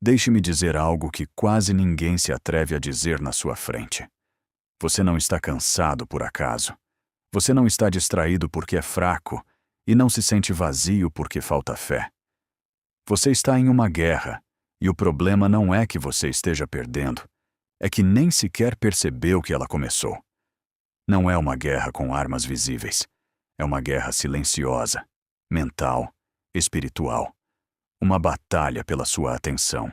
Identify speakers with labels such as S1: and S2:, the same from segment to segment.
S1: Deixe-me dizer algo que quase ninguém se atreve a dizer na sua frente. Você não está cansado por acaso. Você não está distraído porque é fraco e não se sente vazio porque falta fé. Você está em uma guerra, e o problema não é que você esteja perdendo, é que nem sequer percebeu que ela começou. Não é uma guerra com armas visíveis. É uma guerra silenciosa, mental, espiritual. Uma batalha pela sua atenção,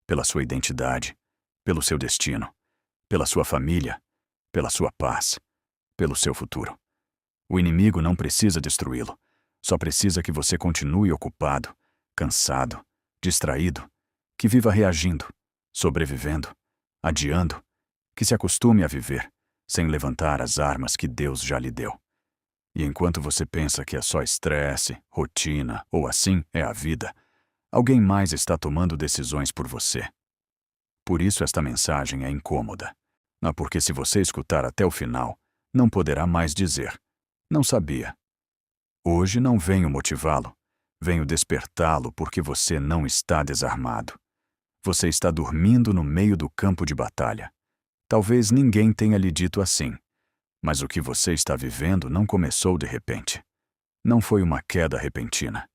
S1: pela sua identidade, pelo seu destino, pela sua família, pela sua paz, pelo seu futuro. O inimigo não precisa destruí-lo, só precisa que você continue ocupado, cansado, distraído, que viva reagindo, sobrevivendo, adiando, que se acostume a viver, sem levantar as armas que Deus já lhe deu. E enquanto você pensa que é só estresse, rotina ou assim é a vida, alguém mais está tomando decisões por você. Por isso esta mensagem é incômoda. Porque se você escutar até o final, não poderá mais dizer, não sabia. Hoje não venho motivá-lo, venho despertá-lo porque você não está desarmado. Você está dormindo no meio do campo de batalha. Talvez ninguém tenha lhe dito assim, mas o que você está vivendo não começou de repente. Não foi uma queda repentina.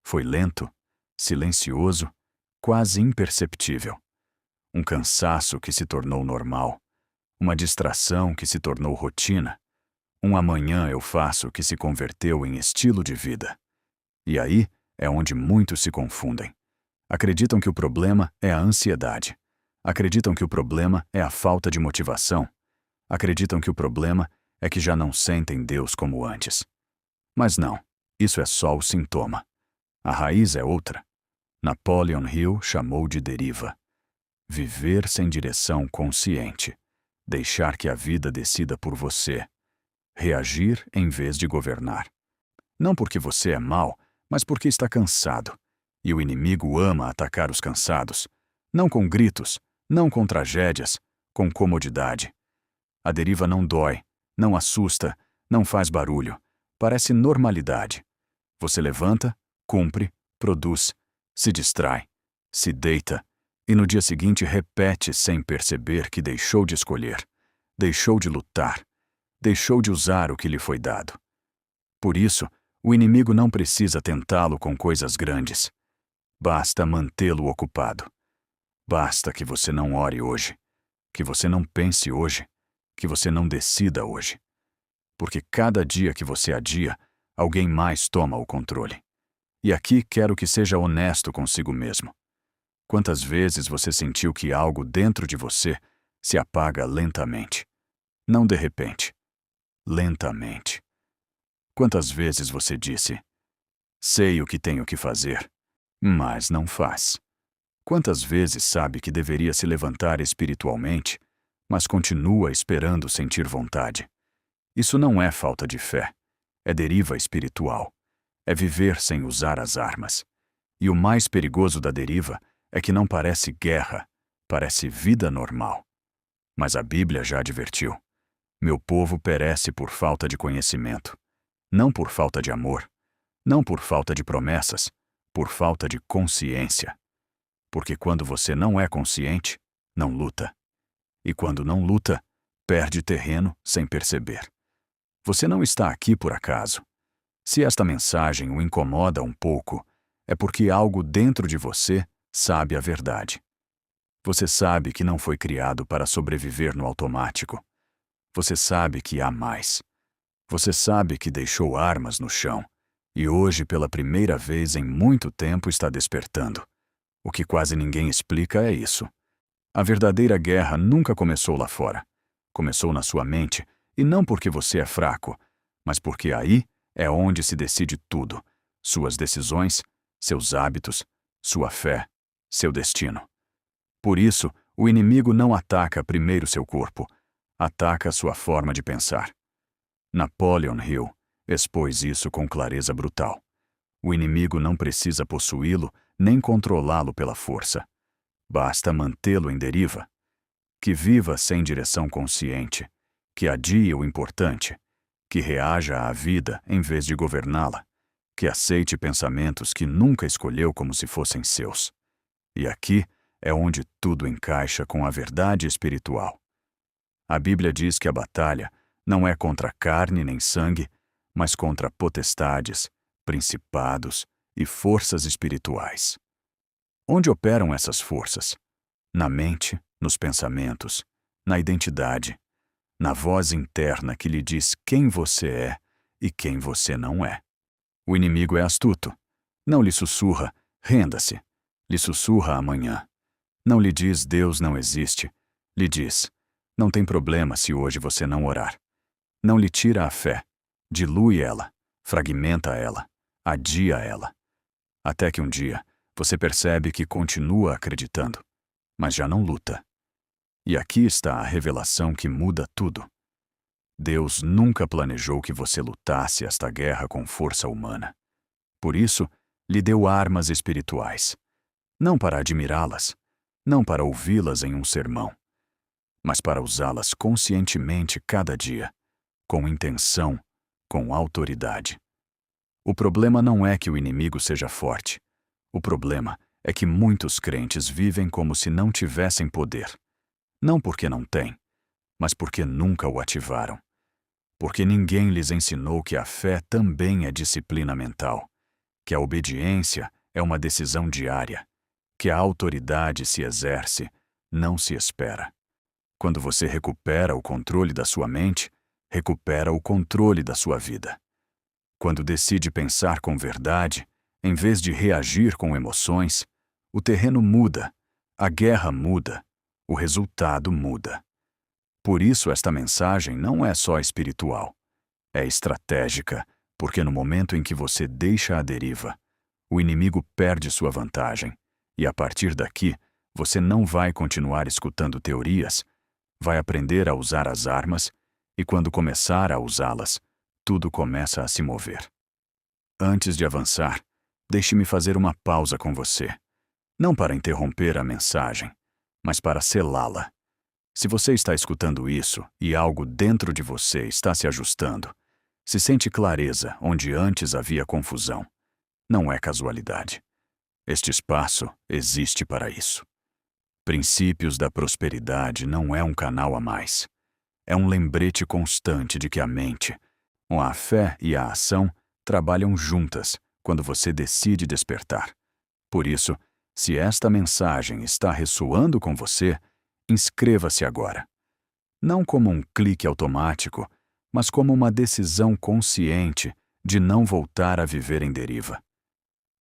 S1: Foi lento, silencioso, quase imperceptível. Um cansaço que se tornou normal. Uma distração que se tornou rotina. Um amanhã eu faço que se converteu em estilo de vida. E aí é onde muitos se confundem. Acreditam que o problema é a ansiedade. Acreditam que o problema é a falta de motivação. Acreditam que o problema é que já não sentem Deus como antes. Mas não, isso é só o sintoma. A raiz é outra. Napoleon Hill chamou de deriva. Viver sem direção consciente. Deixar que a vida decida por você. Reagir em vez de governar. Não porque você é mau, mas porque está cansado. E o inimigo ama atacar os cansados. Não com gritos, não com tragédias, com comodidade. A deriva não dói, não assusta, não faz barulho. Parece normalidade. Você levanta, cumpre, produz, se distrai, se deita, e no dia seguinte repete sem perceber que deixou de escolher, deixou de lutar, deixou de usar o que lhe foi dado. Por isso, o inimigo não precisa tentá-lo com coisas grandes. Basta mantê-lo ocupado. Basta que você não ore hoje, que você não pense hoje, que você não decida hoje. Porque cada dia que você adia, alguém mais toma o controle. E aqui quero que seja honesto consigo mesmo. Quantas vezes você sentiu que algo dentro de você se apaga lentamente? Não de repente. Lentamente. Quantas vezes você disse, sei o que tenho que fazer, mas não faz? Quantas vezes sabe que deveria se levantar espiritualmente, mas continua esperando sentir vontade? Isso não é falta de fé, é deriva espiritual. É viver sem usar as armas. E o mais perigoso da deriva é que não parece guerra, parece vida normal. Mas a Bíblia já advertiu. Meu povo perece por falta de conhecimento. Não por falta de amor. Não por falta de promessas. Por falta de consciência. Porque quando você não é consciente, não luta. E quando não luta, perde terreno sem perceber. Você não está aqui por acaso. Se esta mensagem o incomoda um pouco, é porque algo dentro de você sabe a verdade. Você sabe que não foi criado para sobreviver no automático. Você sabe que há mais. Você sabe que deixou armas no chão e hoje, pela primeira vez em muito tempo, está despertando. O que quase ninguém explica é isso. A verdadeira guerra nunca começou lá fora. Começou na sua mente, e não porque você é fraco, mas porque aí é onde se decide tudo. Suas decisões, seus hábitos, sua fé, seu destino. Por isso, o inimigo não ataca primeiro seu corpo, ataca sua forma de pensar. Napoleon Hill expôs isso com clareza brutal. O inimigo não precisa possuí-lo nem controlá-lo pela força. Basta mantê-lo em deriva. Que viva sem direção consciente, que adie o importante, que reaja à vida em vez de governá-la, que aceite pensamentos que nunca escolheu como se fossem seus. E aqui é onde tudo encaixa com a verdade espiritual. A Bíblia diz que a batalha não é contra carne nem sangue, mas contra potestades, principados e forças espirituais. Onde operam essas forças? Na mente, nos pensamentos, na identidade, na voz interna que lhe diz quem você é e quem você não é. O inimigo é astuto. Não lhe sussurra, renda-se. Lhe sussurra amanhã. Não lhe diz Deus não existe. Lhe diz, não tem problema se hoje você não orar. Não lhe tira a fé. Dilui ela, fragmenta ela, adia ela. Até que um dia você percebe que continua acreditando, mas já não luta. E aqui está a revelação que muda tudo. Deus nunca planejou que você lutasse esta guerra com força humana. Por isso, lhe deu armas espirituais. Não para admirá-las, não para ouvi-las em um sermão, mas para usá-las conscientemente cada dia, com intenção, com autoridade. O problema não é que o inimigo seja forte. O problema é que muitos crentes vivem como se não tivessem poder. Não porque não têm, mas porque nunca o ativaram. Porque ninguém lhes ensinou que a fé também é disciplina mental, que a obediência é uma decisão diária, que a autoridade se exerce, não se espera. Quando você recupera o controle da sua mente, recupera o controle da sua vida. Quando decide pensar com verdade, em vez de reagir com emoções, o terreno muda, a guerra muda, o resultado muda. Por isso esta mensagem não é só espiritual, é estratégica, porque no momento em que você deixa a deriva, o inimigo perde sua vantagem, e a partir daqui, você não vai continuar escutando teorias, vai aprender a usar as armas, e quando começar a usá-las, tudo começa a se mover. Antes de avançar, deixe-me fazer uma pausa com você, não para interromper a mensagem, mas para selá-la. Se você está escutando isso e algo dentro de você está se ajustando, se sente clareza onde antes havia confusão, não é casualidade. Este espaço existe para isso. Princípios da prosperidade não é um canal a mais. É um lembrete constante de que a mente, a fé e a ação trabalham juntas quando você decide despertar. Por isso, se esta mensagem está ressoando com você, inscreva-se agora. Não como um clique automático, mas como uma decisão consciente de não voltar a viver em deriva.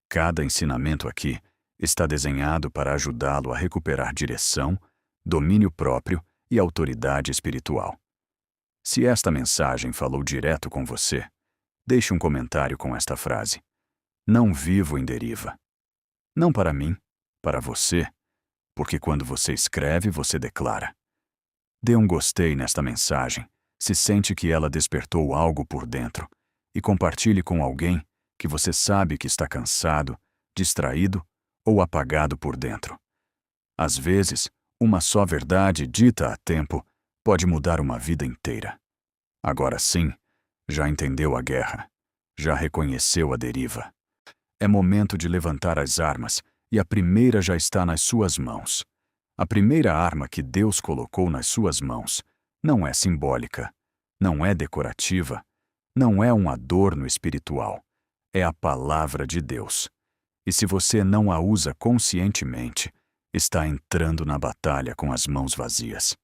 S1: Cada ensinamento aqui está desenhado para ajudá-lo a recuperar direção, domínio próprio e autoridade espiritual. Se esta mensagem falou direto com você, deixe um comentário com esta frase: não vivo em deriva. Não para mim, para você, porque quando você escreve, você declara. Dê um gostei nesta mensagem, se sente que ela despertou algo por dentro, e compartilhe com alguém que você sabe que está cansado, distraído ou apagado por dentro. Às vezes, uma só verdade dita a tempo pode mudar uma vida inteira. Agora sim, já entendeu a guerra, já reconheceu a deriva. É momento de levantar as armas e a primeira já está nas suas mãos. A primeira arma que Deus colocou nas suas mãos não é simbólica, não é decorativa, não é um adorno espiritual. É a palavra de Deus. E se você não a usa conscientemente, está entrando na batalha com as mãos vazias.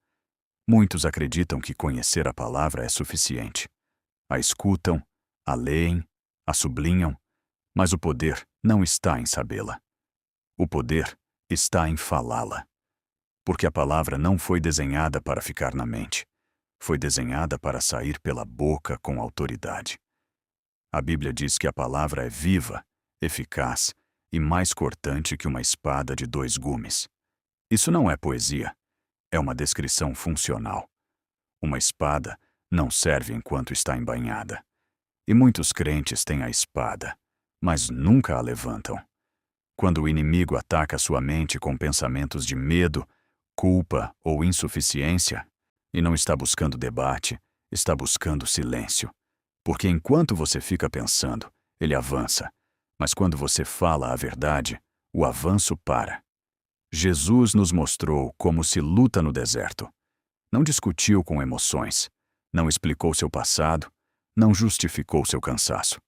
S1: Muitos acreditam que conhecer a palavra é suficiente. A escutam, a leem, a sublinham, mas o poder não está em sabê-la. O poder está em falá-la. Porque a palavra não foi desenhada para ficar na mente. Foi desenhada para sair pela boca com autoridade. A Bíblia diz que a palavra é viva, eficaz e mais cortante que uma espada de 2 gumes. Isso não é poesia, é uma descrição funcional. Uma espada não serve enquanto está embainhada. E muitos crentes têm a espada, mas nunca a levantam. Quando o inimigo ataca sua mente com pensamentos de medo, culpa ou insuficiência, e não está buscando debate, está buscando silêncio. Porque enquanto você fica pensando, ele avança. Mas quando você fala a verdade, o avanço para. Jesus nos mostrou como se luta no deserto. Não discutiu com emoções, não explicou seu passado, não justificou seu cansaço.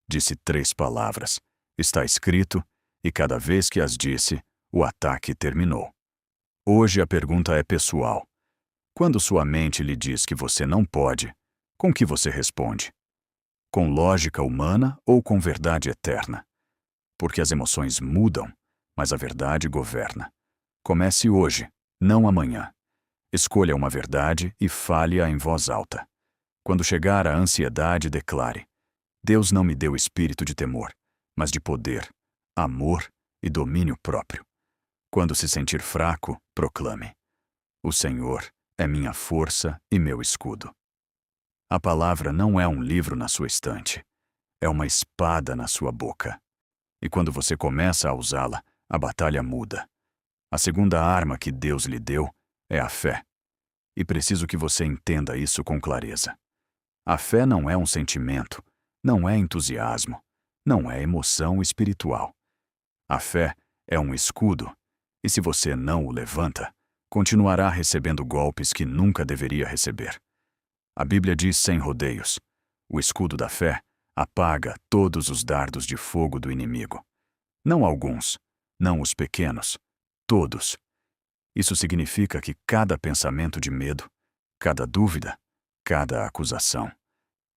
S1: Disse 3 palavras: está escrito, e cada vez que as disse, o ataque terminou. Hoje a pergunta é pessoal. Quando sua mente lhe diz que você não pode, com que você responde? Com lógica humana ou com verdade eterna? Porque as emoções mudam, mas a verdade governa. Comece hoje, não amanhã. Escolha uma verdade e fale-a em voz alta. Quando chegar a ansiedade, declare: Deus não me deu espírito de temor, mas de poder, amor e domínio próprio. Quando se sentir fraco, proclame: o Senhor é minha força e meu escudo. A palavra não é um livro na sua estante, é uma espada na sua boca. E quando você começa a usá-la, a batalha muda. A segunda arma que Deus lhe deu é a fé. E preciso que você entenda isso com clareza. A fé não é um sentimento, não é entusiasmo, não é emoção espiritual. A fé é um escudo, e se você não o levanta, continuará recebendo golpes que nunca deveria receber. A Bíblia diz sem rodeios: o escudo da fé apaga todos os dardos de fogo do inimigo. Não alguns, não os pequenos, todos. Isso significa que cada pensamento de medo, cada dúvida, cada acusação,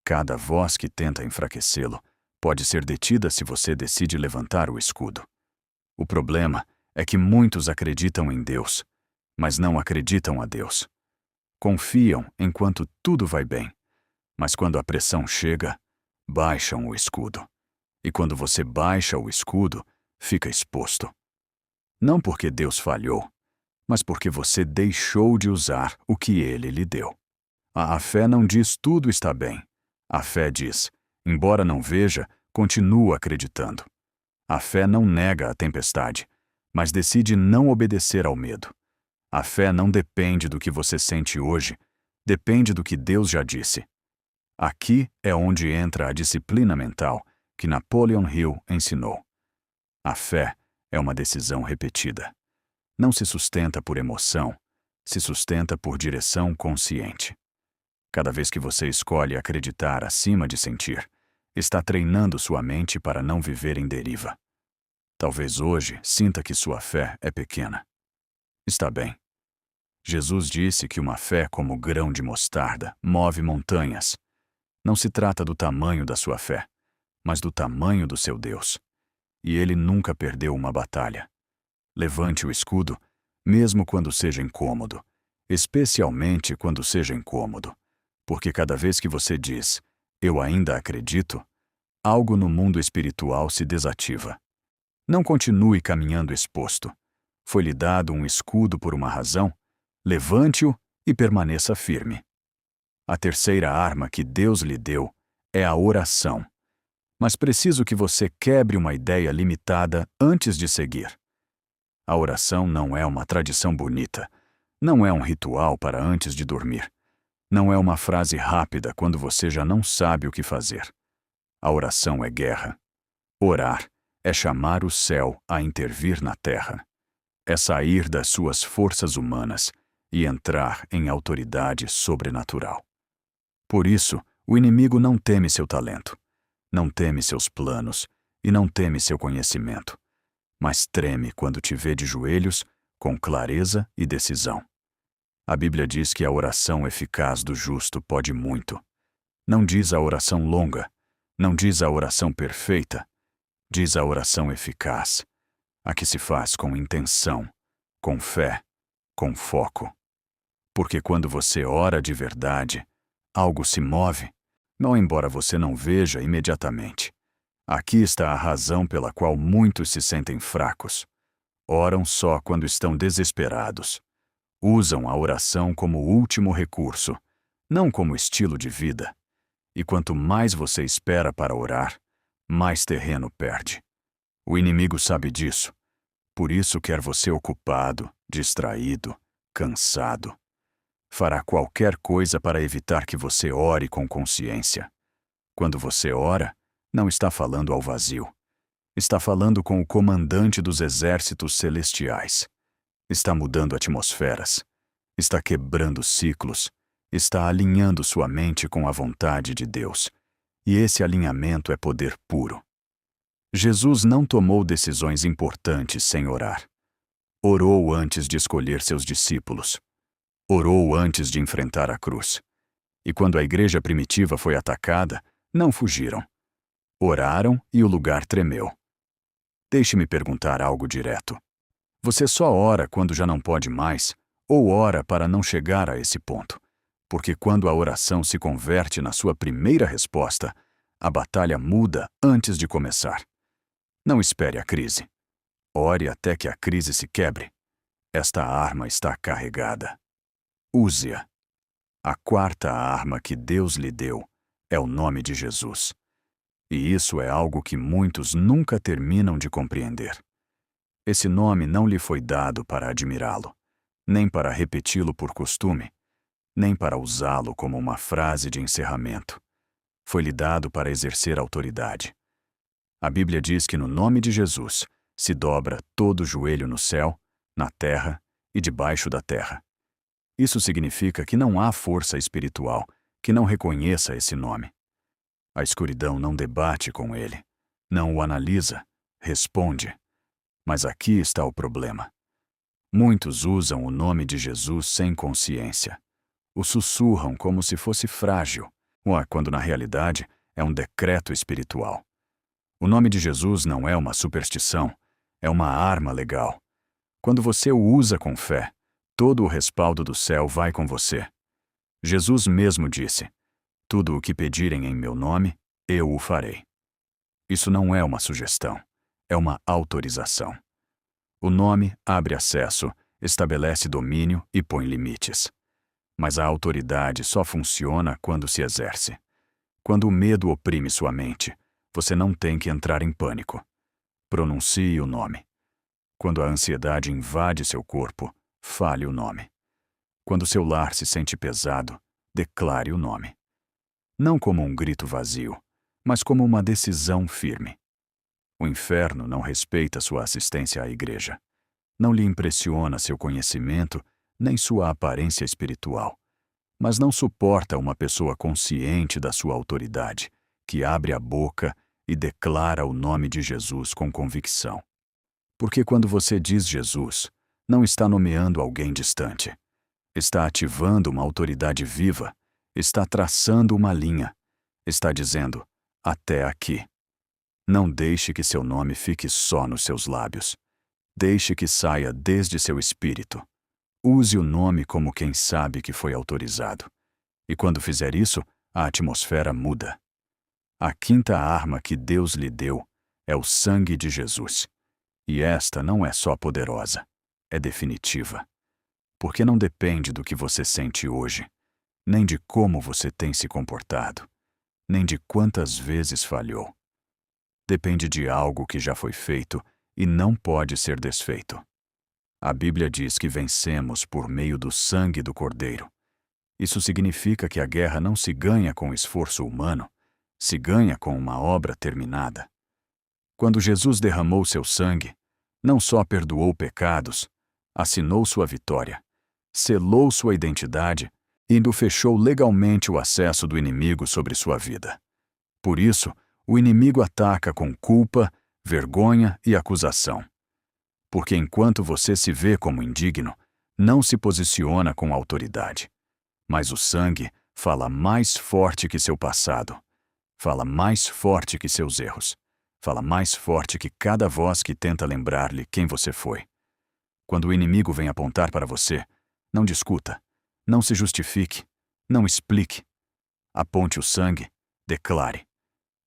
S1: cada voz que tenta enfraquecê-lo pode ser detida se você decide levantar o escudo. O problema é que muitos acreditam em Deus, mas não acreditam a Deus. Confiam enquanto tudo vai bem, mas quando a pressão chega, baixam o escudo. E quando você baixa o escudo, fica exposto. Não porque Deus falhou, mas porque você deixou de usar o que Ele lhe deu. A fé não diz tudo está bem. A fé diz, embora não veja, continua acreditando. A fé não nega a tempestade, mas decide não obedecer ao medo. A fé não depende do que você sente hoje, depende do que Deus já disse. Aqui é onde entra a disciplina mental que Napoleon Hill ensinou. A fé é uma decisão repetida. Não se sustenta por emoção, se sustenta por direção consciente. Cada vez que você escolhe acreditar acima de sentir, está treinando sua mente para não viver em deriva. Talvez hoje sinta que sua fé é pequena. Está bem. Jesus disse que uma fé como grão de mostarda move montanhas. Não se trata do tamanho da sua fé, mas do tamanho do seu Deus. E ele nunca perdeu uma batalha. Levante o escudo, mesmo quando seja incômodo, especialmente quando seja incômodo, porque cada vez que você diz, eu ainda acredito, algo no mundo espiritual se desativa. Não continue caminhando exposto. Foi-lhe dado um escudo por uma razão, levante-o e permaneça firme. A terceira arma que Deus lhe deu é a oração. Mas preciso que você quebre uma ideia limitada antes de seguir. A oração não é uma tradição bonita, não é um ritual para antes de dormir, não é uma frase rápida quando você já não sabe o que fazer. A oração é guerra. Orar é chamar o céu a intervir na terra. É sair das suas forças humanas e entrar em autoridade sobrenatural. Por isso, o inimigo não teme seu talento, não teme seus planos e não teme seu conhecimento, mas treme quando te vê de joelhos, com clareza e decisão. A Bíblia diz que a oração eficaz do justo pode muito. Não diz a oração longa, não diz a oração perfeita, diz a oração eficaz, a que se faz com intenção, com fé, com foco. Porque quando você ora de verdade, algo se move, não embora você não veja imediatamente. Aqui está a razão pela qual muitos se sentem fracos. Oram só quando estão desesperados. Usam a oração como último recurso, não como estilo de vida. E quanto mais você espera para orar, mais terreno perde. O inimigo sabe disso. Por isso quer você ocupado, distraído, cansado. Fará qualquer coisa para evitar que você ore com consciência. Quando você ora, não está falando ao vazio. Está falando com o comandante dos exércitos celestiais. Está mudando atmosferas. Está quebrando ciclos. Está alinhando sua mente com a vontade de Deus. E esse alinhamento é poder puro. Jesus não tomou decisões importantes sem orar. Orou antes de escolher seus discípulos. Orou antes de enfrentar a cruz. E quando a igreja primitiva foi atacada, não fugiram. Oraram e o lugar tremeu. Deixe-me perguntar algo direto. Você só ora quando já não pode mais, ou ora para não chegar a esse ponto? Porque quando a oração se converte na sua primeira resposta, a batalha muda antes de começar. Não espere a crise. Ore até que a crise se quebre. Esta arma está carregada. Use-a. A quarta arma que Deus lhe deu é o nome de Jesus. E isso é algo que muitos nunca terminam de compreender. Esse nome não lhe foi dado para admirá-lo, nem para repeti-lo por costume, nem para usá-lo como uma frase de encerramento. Foi-lhe dado para exercer autoridade. A Bíblia diz que no nome de Jesus se dobra todo joelho no céu, na terra e debaixo da terra. Isso significa que não há força espiritual que não reconheça esse nome. A escuridão não debate com ele, não o analisa, responde. Mas aqui está o problema. Muitos usam o nome de Jesus sem consciência. O sussurram como se fosse frágil, quando na realidade é um decreto espiritual. O nome de Jesus não é uma superstição, é uma arma legal. Quando você o usa com fé, todo o respaldo do céu vai com você. Jesus mesmo disse: "Tudo o que pedirem em meu nome, eu o farei." Isso não é uma sugestão, é uma autorização. O nome abre acesso, estabelece domínio e põe limites. Mas a autoridade só funciona quando se exerce. Quando o medo oprime sua mente, você não tem que entrar em pânico. Pronuncie o nome. Quando a ansiedade invade seu corpo, fale o nome. Quando seu lar se sente pesado, declare o nome. Não como um grito vazio, mas como uma decisão firme. O inferno não respeita sua assistência à igreja. Não lhe impressiona seu conhecimento, nem sua aparência espiritual. Mas não suporta uma pessoa consciente da sua autoridade, que abre a boca e declara o nome de Jesus com convicção. Porque quando você diz Jesus, não está nomeando alguém distante. Está ativando uma autoridade viva, está traçando uma linha, está dizendo: até aqui. Não deixe que seu nome fique só nos seus lábios. Deixe que saia desde seu espírito. Use o nome como quem sabe que foi autorizado. E quando fizer isso, a atmosfera muda. A quinta arma que Deus lhe deu é o sangue de Jesus. E esta não é só poderosa, é definitiva. Porque não depende do que você sente hoje, nem de como você tem se comportado, nem de quantas vezes falhou. Depende de algo que já foi feito e não pode ser desfeito. A Bíblia diz que vencemos por meio do sangue do Cordeiro. Isso significa que a guerra não se ganha com esforço humano, se ganha com uma obra terminada. Quando Jesus derramou seu sangue, não só perdoou pecados, assinou sua vitória, selou sua identidade e ainda fechou legalmente o acesso do inimigo sobre sua vida. Por isso, o inimigo ataca com culpa, vergonha e acusação. Porque enquanto você se vê como indigno, não se posiciona com autoridade. Mas o sangue fala mais forte que seu passado, fala mais forte que seus erros, fala mais forte que cada voz que tenta lembrar-lhe quem você foi. Quando o inimigo vem apontar para você, não discuta, não se justifique, não explique. Aponte o sangue, declare: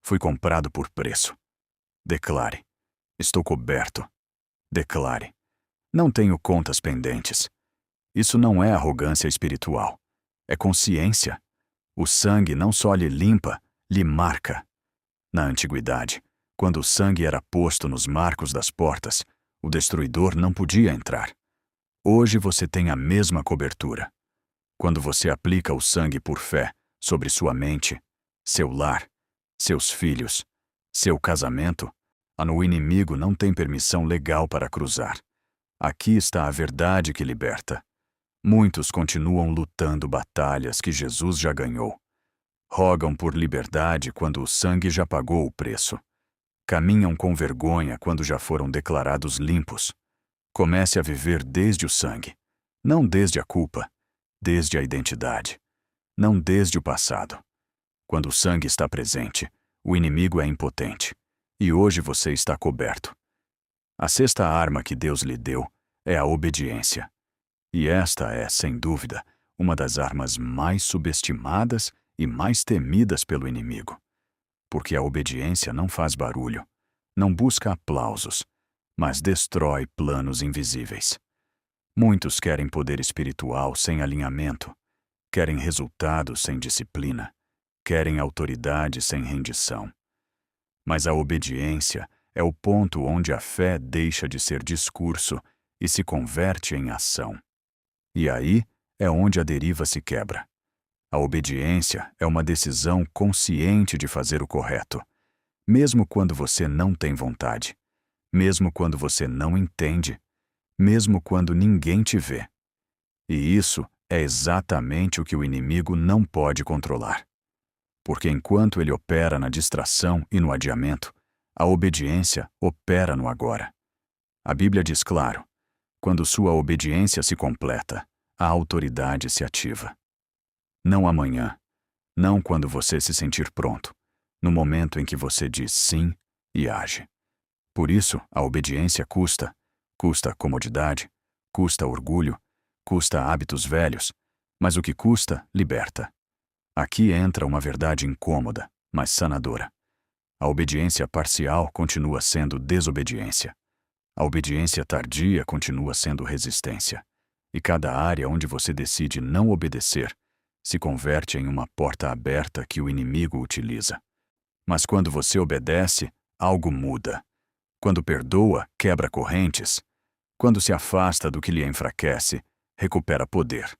S1: fui comprado por preço. Declare: estou coberto. Declare: não tenho contas pendentes. Isso não é arrogância espiritual, é consciência. O sangue não só lhe limpa, lhe marca. Na antiguidade, quando o sangue era posto nos marcos das portas, o destruidor não podia entrar. Hoje você tem a mesma cobertura. Quando você aplica o sangue por fé sobre sua mente, seu lar, seus filhos, seu casamento, o inimigo não tem permissão legal para cruzar. Aqui está a verdade que liberta. Muitos continuam lutando batalhas que Jesus já ganhou. Rogam por liberdade quando o sangue já pagou o preço. Caminham com vergonha quando já foram declarados limpos. Comece a viver desde o sangue, não desde a culpa, desde a identidade, não desde o passado. Quando o sangue está presente, o inimigo é impotente, e hoje você está coberto. A sexta arma que Deus lhe deu é a obediência. E esta é, sem dúvida, uma das armas mais subestimadas e mais temidas pelo inimigo. Porque a obediência não faz barulho, não busca aplausos, mas destrói planos invisíveis. Muitos querem poder espiritual sem alinhamento, querem resultados sem disciplina, querem autoridade sem rendição. Mas a obediência é o ponto onde a fé deixa de ser discurso e se converte em ação. E aí é onde a deriva se quebra. A obediência é uma decisão consciente de fazer o correto, mesmo quando você não tem vontade, mesmo quando você não entende, mesmo quando ninguém te vê. E isso é exatamente o que o inimigo não pode controlar. Porque enquanto ele opera na distração e no adiamento, a obediência opera no agora. A Bíblia diz claro: quando sua obediência se completa, a autoridade se ativa. Não amanhã, não quando você se sentir pronto, no momento em que você diz sim e age. Por isso, a obediência custa comodidade, custa orgulho, custa hábitos velhos, mas o que custa, liberta. Aqui entra uma verdade incômoda, mas sanadora. A obediência parcial continua sendo desobediência. A obediência tardia continua sendo resistência. E cada área onde você decide não obedecer se converte em uma porta aberta que o inimigo utiliza. Mas quando você obedece, algo muda. Quando perdoa, quebra correntes. Quando se afasta do que lhe enfraquece, recupera poder.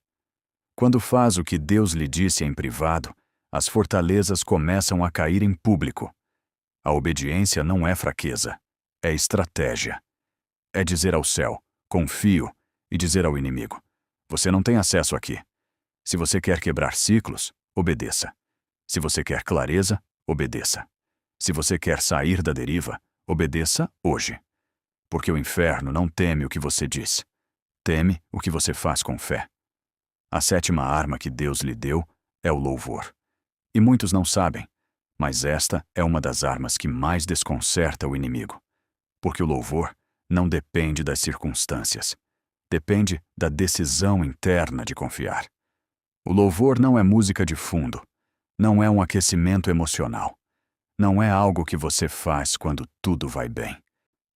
S1: Quando faz o que Deus lhe disse em privado, as fortalezas começam a cair em público. A obediência não é fraqueza, é estratégia. É dizer ao céu, confio, e dizer ao inimigo, você não tem acesso aqui. Se você quer quebrar ciclos, obedeça. Se você quer clareza, obedeça. Se você quer sair da deriva, obedeça hoje. Porque o inferno não teme o que você diz. Teme o que você faz com fé. A sétima arma que Deus lhe deu é o louvor. E muitos não sabem, mas esta é uma das armas que mais desconcerta o inimigo. Porque o louvor não depende das circunstâncias. Depende da decisão interna de confiar. O louvor não é música de fundo. Não é um aquecimento emocional. Não é algo que você faz quando tudo vai bem.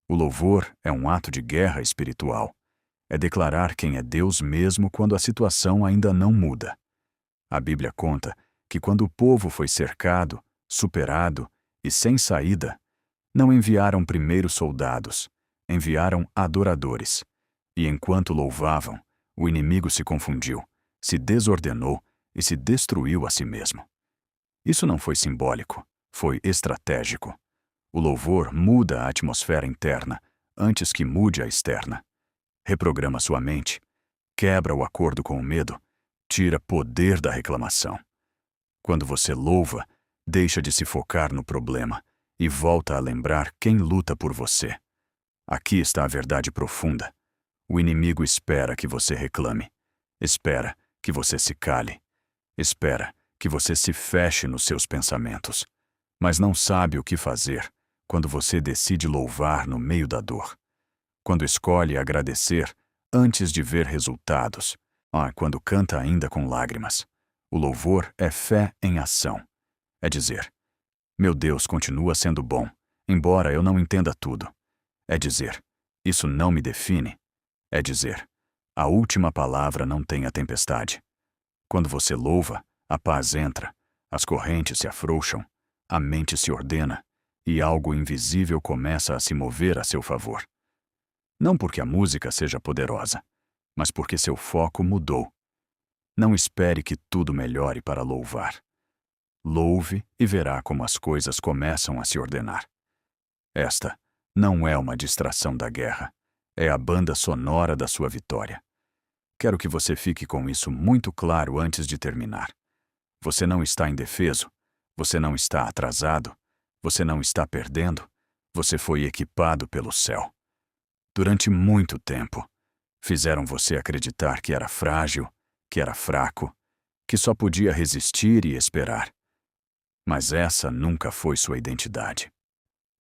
S1: O louvor é um ato de guerra espiritual. É declarar quem é Deus mesmo quando a situação ainda não muda. A Bíblia conta que quando o povo foi cercado, superado e sem saída, não enviaram primeiro soldados, enviaram adoradores. E enquanto louvavam, o inimigo se confundiu, se desordenou e se destruiu a si mesmo. Isso não foi simbólico, foi estratégico. O louvor muda a atmosfera interna antes que mude a externa. Reprograma sua mente, quebra o acordo com o medo, tira poder da reclamação. Quando você louva, deixa de se focar no problema e volta a lembrar quem luta por você. Aqui está a verdade profunda. O inimigo espera que você reclame. Espera que você se cale. Espera que você se feche nos seus pensamentos. Mas não sabe o que fazer quando você decide louvar no meio da dor. Quando escolhe agradecer antes de ver resultados. Quando canta ainda com lágrimas. O louvor é fé em ação. É dizer, meu Deus continua sendo bom, embora eu não entenda tudo. É dizer, isso não me define. É dizer, a última palavra não tem a tempestade. Quando você louva, a paz entra, as correntes se afrouxam, a mente se ordena e algo invisível começa a se mover a seu favor. Não porque a música seja poderosa, mas porque seu foco mudou. Não espere que tudo melhore para louvar. Louve e verá como as coisas começam a se ordenar. Esta não é uma distração da guerra. É a banda sonora da sua vitória. Quero que você fique com isso muito claro antes de terminar. Você não está indefeso. Você não está atrasado. Você não está perdendo. Você foi equipado pelo céu. Durante muito tempo, fizeram você acreditar que era frágil, que era fraco, que só podia resistir e esperar. Mas essa nunca foi sua identidade.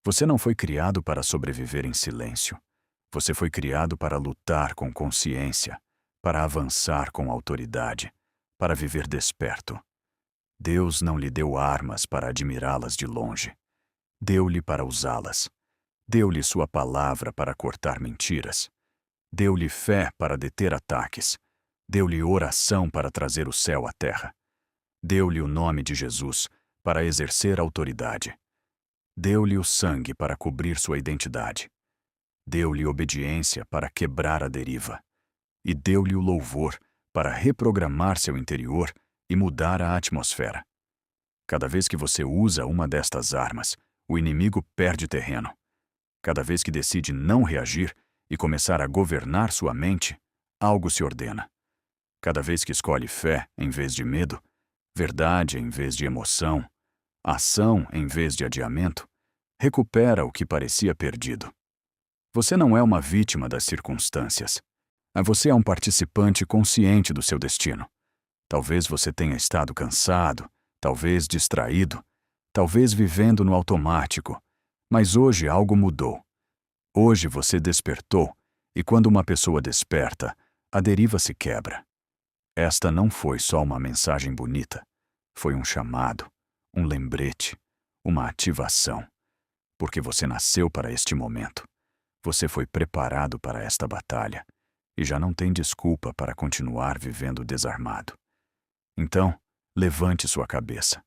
S1: Você não foi criado para sobreviver em silêncio. Você foi criado para lutar com consciência, para avançar com autoridade, para viver desperto. Deus não lhe deu armas para admirá-las de longe. Deu-lhe para usá-las. Deu-lhe sua palavra para cortar mentiras. Deu-lhe fé para deter ataques. Deu-lhe oração para trazer o céu à terra. Deu-lhe o nome de Jesus para exercer autoridade. Deu-lhe o sangue para cobrir sua identidade. Deu-lhe obediência para quebrar a deriva. E deu-lhe o louvor para reprogramar seu interior e mudar a atmosfera. Cada vez que você usa uma destas armas, o inimigo perde terreno. Cada vez que decide não reagir e começar a governar sua mente, algo se ordena. Cada vez que escolhe fé em vez de medo, verdade em vez de emoção, ação em vez de adiamento, recupera o que parecia perdido. Você não é uma vítima das circunstâncias. Você é um participante consciente do seu destino. Talvez você tenha estado cansado, talvez distraído, talvez vivendo no automático, mas hoje algo mudou. Hoje você despertou, e quando uma pessoa desperta, a deriva se quebra. Esta não foi só uma mensagem bonita, foi um chamado, um lembrete, uma ativação. Porque você nasceu para este momento. Você foi preparado para esta batalha, e já não tem desculpa para continuar vivendo desarmado. Então, levante sua cabeça.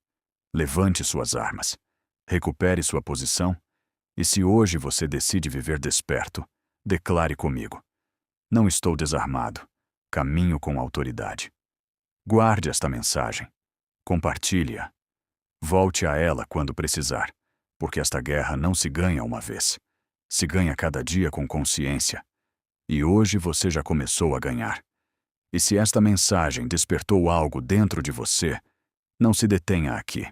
S1: Levante suas armas. Recupere sua posição. E se hoje você decide viver desperto, declare comigo: não estou desarmado. Caminho com autoridade. Guarde esta mensagem. Compartilhe-a. Volte a ela quando precisar, porque esta guerra não se ganha uma vez. Se ganha cada dia com consciência. E hoje você já começou a ganhar. E se esta mensagem despertou algo dentro de você, não se detenha aqui.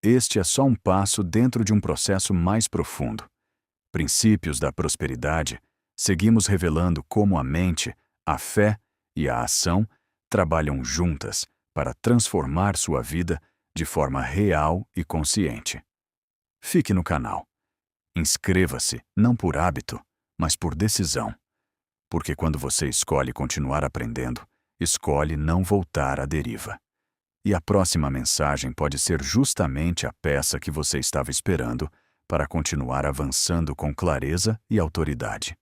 S1: Este é só um passo dentro de um processo mais profundo. Princípios da prosperidade, seguimos revelando como a mente, a fé e a ação trabalham juntas para transformar sua vida de forma real e consciente. Fique no canal. Inscreva-se, não por hábito, mas por decisão. Porque quando você escolhe continuar aprendendo, escolhe não voltar à deriva. E a próxima mensagem pode ser justamente a peça que você estava esperando para continuar avançando com clareza e autoridade.